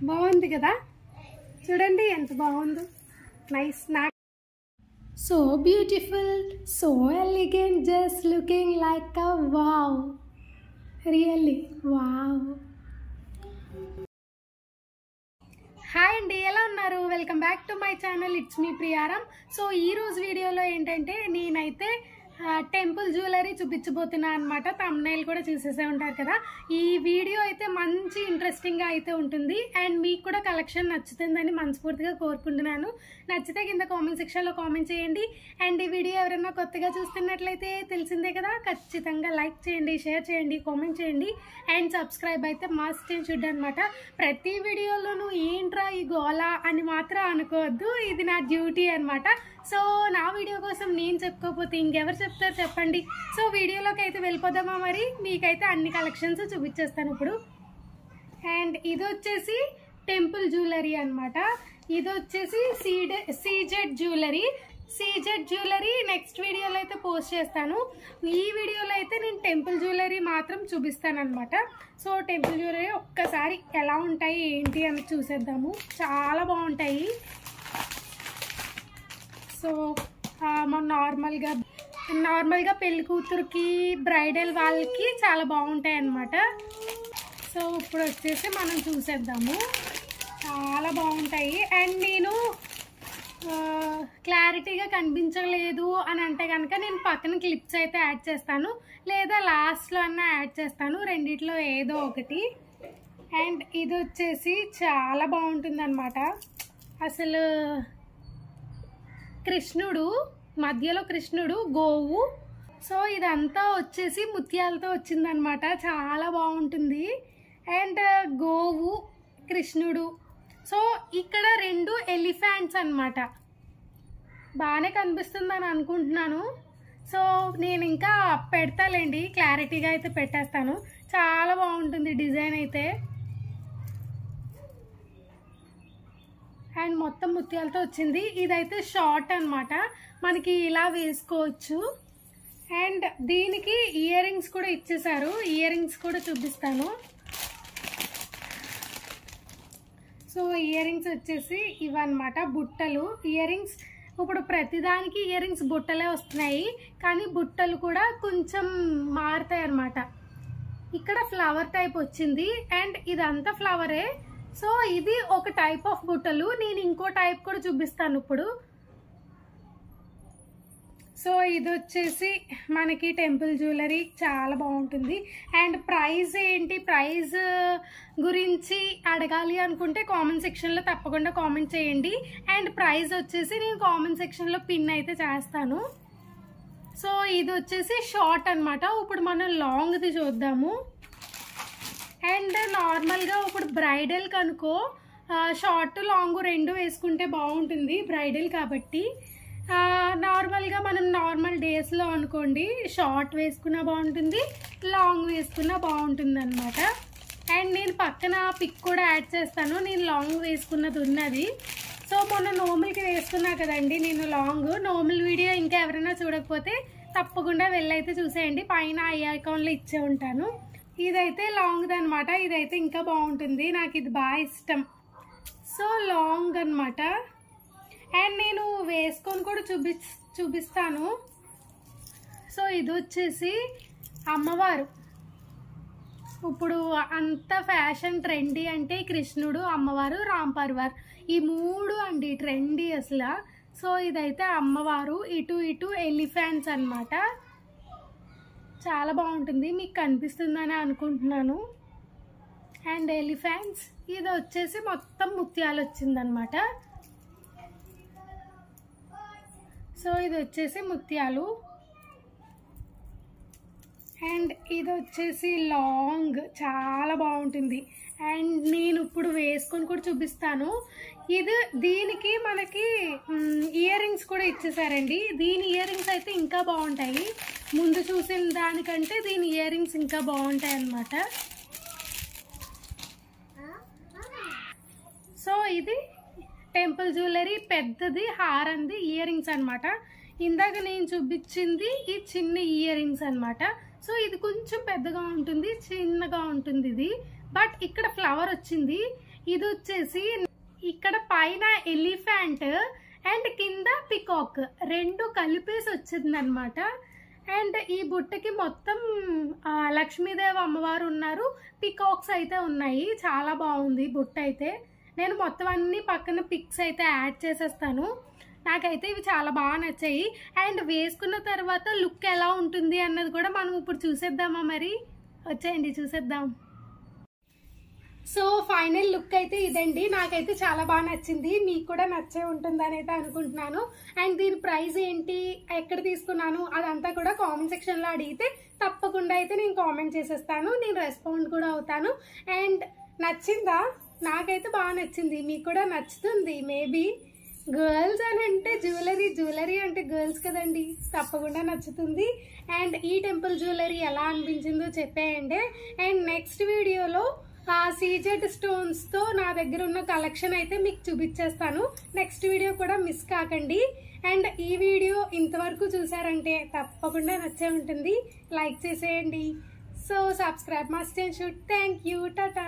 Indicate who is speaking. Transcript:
Speaker 1: బాగుంది కదా, చూడండి ఎంత బాగుందో. నైస్. నాకు so beautiful, so elegant, just looking like a wow, really wow. Hi అండి, ఎలా ఉన్నారు? Welcome back to my channel, it's me Priyaram. So ఈరోజు వీడియోలో ఏంటంటే నేనైతే టెంపుల్ జ్యువెలరీ చూపించబోతున్నా అనమాట. థంబ్నెయిల్ కూడా చూసేసే ఉంటారు కదా. ఈ వీడియో అయితే మంచి ఇంట్రెస్టింగ్గా అయితే ఉంటుంది అండ్ మీకు కూడా కలెక్షన్ నచ్చుతుందని మనస్ఫూర్తిగా కోరుకుంటున్నాను. నచ్చితే కింద కామెంట్ సెక్షన్లో కామెంట్ చేయండి. అండ్ ఈ వీడియో ఎవరైనా కొత్తగా చూస్తున్నట్లయితే తెలిసిందే కదా, ఖచ్చితంగా లైక్ చేయండి, షేర్ చేయండి, కామెంట్ చేయండి అండ్ సబ్స్క్రైబ్ అయితే మస్ట్ అండ్ షుడ్ అనమాట. ప్రతి వీడియోలోనూ ఏంట్రా ఈ గోలా అని మాత్రం అనుకోవద్దు, ఇది నా డ్యూటీ అనమాట. సో నా వీడియో కోసం నేను చెప్పుకోకపోతే ఇంకెవరు చెప్తారు చెప్పండి. సో వీడియోలోకి అయితే వెళ్ళిపోదామా? మరి మీకైతే అన్ని కలెక్షన్స్ చూపించేస్తాను ఇప్పుడు. అండ్ ఇది వచ్చేసి టెంపుల్ జ్యువెలరీ అనమాట. ఇది వచ్చేసి CZ jewellery. CZ jewellery next వీడియోలో అయితే పోస్ట్ చేస్తాను. ఈ వీడియోలో అయితే నేను టెంపుల్ జ్యువెలరీ మాత్రం చూపిస్తాను అనమాట. సో టెంపుల్ జ్యువెలరీ ఒక్కసారి ఎలా ఉంటాయి ఏంటి అని చూసేద్దాము. చాలా బాగుంటాయి. సో మన నార్మల్గా పెళ్లి కూతురికి, బ్రైడల్ వాళ్ళకి చాలా బాగుంటాయి అన్నమాట. సో ఇప్పుడు వచ్చేసి మనం చూసేద్దాము. చాలా బాగుంటాయి. అండ్ నేను క్లారిటీగా కనిపించలేదు అని అంటే కనుక నేను పక్కన క్లిప్స్ అయితే యాడ్ చేస్తాను, లేదా లాస్ట్లో అన్నా యాడ్ చేస్తాను, రెండిట్లో ఏదో ఒకటి. అండ్ ఇది వచ్చేసి చాలా బాగుంటుంది అనమాట. అసలు కృష్ణుడు మధ్యలో, కృష్ణుడు గోవు. సో ఇదంతా వచ్చేసి ముత్యాలతో వచ్చిందనమాట. చాలా బాగుంటుంది. అండ్ గోవు, కృష్ణుడు. సో ఇక్కడ రెండు ఎలిఫెంట్స్ అనమాట. బాగానే కనిపిస్తుందని అనుకుంటున్నాను. సో నేను ఇంకా పెడతాలేండి, క్లారిటీగా అయితే పెట్టేస్తాను. చాలా బాగుంటుంది డిజైన్ అయితే. అండ్ మొత్తం ముత్యాలతో వచ్చింది. ఇదైతే షార్ట్ అనమాట, మనకి ఇలా వేసుకోవచ్చు. అండ్ దీనికి ఇయర్ రింగ్స్ కూడా ఇచ్చేసారు. ఇయర్ రింగ్స్ కూడా చూపిస్తాను. సో ఇయర్ రింగ్స్ వచ్చేసి ఇవన్నమాట, బుట్టలు. ఇయర్ రింగ్స్ ఇప్పుడు ప్రతిదానికి ఇయర్ రింగ్స్ బుట్టలే వస్తున్నాయి, కానీ బుట్టలు కూడా కొంచెం మారుతాయి అన్నమాట. ఇక్కడ ఫ్లవర్ టైప్ వచ్చింది అండ్ ఇదంతా ఫ్లవరే. సో ఇది ఒక టైప్ ఆఫ్ బుట్టలు. నేను ఇంకో టైప్ కూడా చూపిస్తాను ఇప్పుడు. సో ఇది వచ్చేసి మనకి టెంపుల్ జ్యువెలరీ చాలా బాగుంటుంది. అండ్ ప్రైస్ ఏంటి, ప్రైస్ గురించి అడగాలి అనుకుంటే కామెంట్ సెక్షన్లో తప్పకుండా కామెంట్ చేయండి. అండ్ ప్రైస్ వచ్చేసి నేను కామెంట్ సెక్షన్లో పిన్ అయితే చేస్తాను. సో ఇది వచ్చేసి షార్ట్ అనమాట. ఇప్పుడు మనం లాంగ్ది చూద్దాము. అండ్ నార్మల్గా ఇప్పుడు బ్రైడల్ కనుకో షార్ట్ లాంగ్ రెండు వేసుకుంటే బాగుంటుంది, బ్రైడల్ కాబట్టి. నార్మల్గా మనం నార్మల్ డేస్లో అనుకోండి షార్ట్ వేసుకున్నా బాగుంటుంది, లాంగ్ వేసుకున్నా బాగుంటుంది అనమాట. అండ్ నేను పక్కన పిక్ కూడా యాడ్ చేస్తాను. నేను లాంగ్ వేసుకున్నది ఉన్నది. సో మొన్న నోములకి వేసుకున్నా కదండి నేను లాంగ్. నోముల వీడియో ఇంకా ఎవరైనా చూడకపోతే తప్పకుండా వెళ్ళైతే చూసేయండి, పైన ఐ ఐకాన్లో ఇచ్చే ఉంటాను. ఇదైతే లాంగ్ది అనమాట. ఇదైతే ఇంకా బాగుంటుంది, నాకు ఇది బాగా ఇష్టం. సో లాంగ్ అనమాట. అండ్ నేను వేసుకొని కూడా చూపిస్తాను. సో ఇది వచ్చేసి అమ్మవారు. ఇప్పుడు అంత ఫ్యాషన్ ట్రెండీ అంటే కృష్ణుడు, అమ్మవారు, రామ్ పర్వార్, ఈ మూడు అండి ట్రెండీ అసలు. సో ఇదైతే అమ్మవారు, ఇటు ఇటు ఎలిఫెంట్స్ అనమాట. చాలా బాగుంటుంది, మీకు కనిపిస్తుందని అనుకుంటున్నాను. And elephants. ఇది వచ్చేసి మొత్తం ముత్యాలు వచ్చిందనమాట. సో ఇది వచ్చేసి ముత్యాలు. అండ్ ఇది వచ్చేసి లాంగ్, చాలా బాగుంటుంది. అండ్ నేను ఇప్పుడు వేసుకొని కూడా చూపిస్తాను. దీనికి మనకి ఇయర్ రింగ్స్ కూడా ఇచ్చేసారండి. దీని ఇయర్ రింగ్స్ అయితే ఇంకా బాగుంటాయి, ముందు చూసిన దానికంటే దీని ఇయర్ రింగ్స్ ఇంకా బాగుంటాయి అన్నమాట. సో ఇది టెంపుల్ జ్యువెలరీ పెద్దది, హారంది ఇయర్ రింగ్స్ అనమాట. ఇందాక నేను చూపించింది ఈ చిన్న ఇయర్ రింగ్స్ అనమాట. సో ఇది కొంచెం పెద్దగా ఉంటుంది, చిన్నగా ఉంటుంది. ఇది బట్ ఇక్కడ ఫ్లవర్ వచ్చింది. ఇది వచ్చేసి ఇక్కడ పైన ఎలిఫెంట్ అండ్ కింద పికాక్ రెండు కలిపేసి వచ్చింది అనమాట. అండ్ ఈ బుట్టకి మొత్తం లక్ష్మీదేవి అమ్మవారు ఉన్నారు, పికాక్స్ అయితే ఉన్నాయి. చాలా బాగుంది బుట్ట అయితే. నేను మొత్తం అన్ని పక్కన పిక్స్ అయితే యాడ్ చేసేస్తాను. నాకైతే ఇవి చాలా బాగా నచ్చాయి. అండ్ వేసుకున్న తర్వాత లుక్ ఎలా ఉంటుంది అన్నది కూడా మనం ఇప్పుడు చూసేద్దామా? మరి వచ్చేయండి చూసేద్దాం. సో ఫైనల్ లుక్ అయితే ఇదండి. నాకైతే చాలా బాగా నచ్చింది, మీకు కూడా నచ్చే ఉంటుందని అయితే అనుకుంటున్నాను. అండ్ దీని ప్రైస్ ఏంటి, ఎక్కడ తీసుకున్నాను అదంతా కూడా కామెంట్ సెక్షన్లో అడిగితే తప్పకుండా అయితే నేను కామెంట్ చేసేస్తాను, నేను రెస్పాండ్ కూడా అవుతాను. అండ్ నచ్చిందా? నాకైతే బాగా నచ్చింది, మీకు కూడా నచ్చుతుంది మేబీ. గర్ల్స్ అని అంటే జ్యువెలరీ అంటే గర్ల్స్ కదండి, తప్పకుండా నచ్చుతుంది. అండ్ ఈ టెంపుల్ జ్యువెలరీ ఎలా అనిపించిందో చెప్పేయండి. అండ్ నెక్స్ట్ వీడియోలో సీజెడ్ స్టోన్స్తో నా దగ్గర ఉన్న కలెక్షన్ అయితే మీకు చూపించేస్తాను. నెక్స్ట్ వీడియో కూడా మిస్ కాకండి. అండ్ ఈ వీడియో ఇంతవరకు చూసారంటే తప్పకుండా నచ్చే ఉంటుంది, లైక్ చేసేయండి. So subscribe must and should. Thank you, Tata.